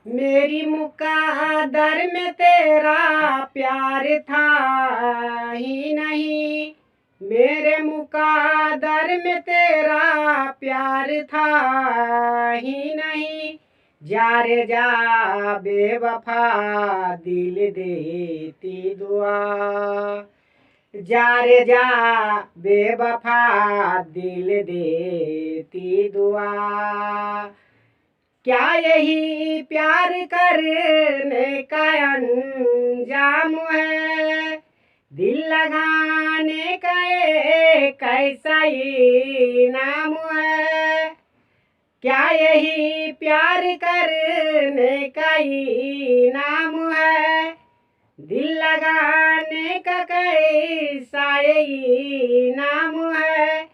मेरी मुकद्दर में तेरा प्यार था ही नहीं, मेरे मुकद्दर में तेरा प्यार था ही नहीं। जा रे जा बेवफा दिल देती दुआ, जा रे जा बेवफा दिल देती दुआ। क्या यही प्यार करने का अंजाम है, दिल लगाने का एक ऐसा ही नाम है। क्या यही प्यार करने का ही नाम है, दिल लगाने का कैसा ही नाम है।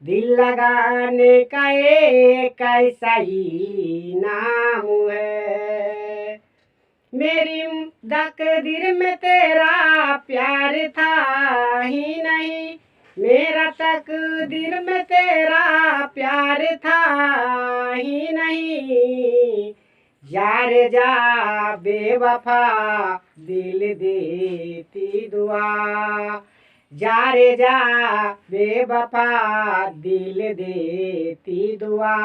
दिल लगाने का एक ऐसा ही नाम है। मेरी तकदीर में तेरा प्यार था ही नहीं, मेरा तकदीर में तेरा प्यार था ही नहीं। जा रे जा बेवफा दिल देती दुआ, जा रे जा बेवफा दिल देती दुआ।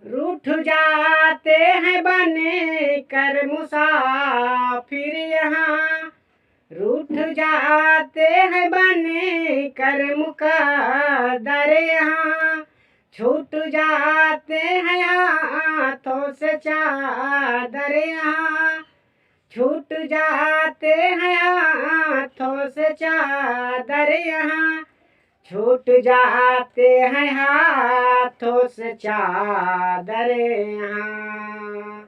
रूठ जाते हैं बने कर मुसाफिर यहाँ, रूठ जाते हैं बने कर मुकद्दर यहाँ। छूट जाते हैं हाथों से चादर यहाँ, छूट जाते हैं हाथों से चादर यहाँ, छूट जाते हैं हाथों से चादर यहाँ।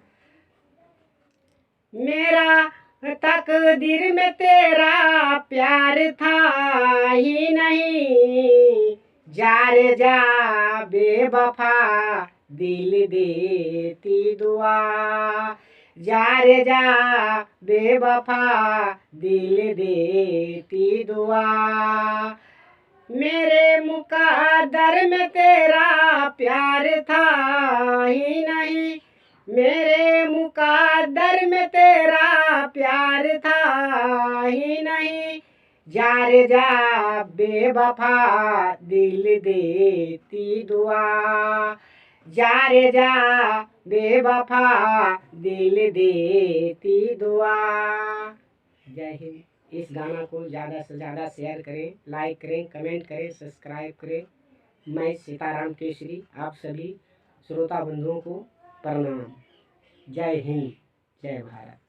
मेरा तकदीर में तेरा प्यार था ही नहीं, जा रे जा बेवफा दिल देती दुआ, जा रे जा बेवफा दिल देती दुआ। मेरे मुकद्दर में तेरा प्यार था ही नहीं, मेरे मुकद्दर में तेरा प्यार था ही नहीं। जा रे जा बेवफा दिल देती दुआ, जा रे जा बेवफा दिल देती दुआ। जय हिंद। इस गाना को ज़्यादा से ज़्यादा शेयर करें, लाइक करें, कमेंट करें, सब्सक्राइब करें। मैं सीताराम केसरी आप सभी श्रोता बंधुओं को प्रणाम। जय हिंद, जय भारत।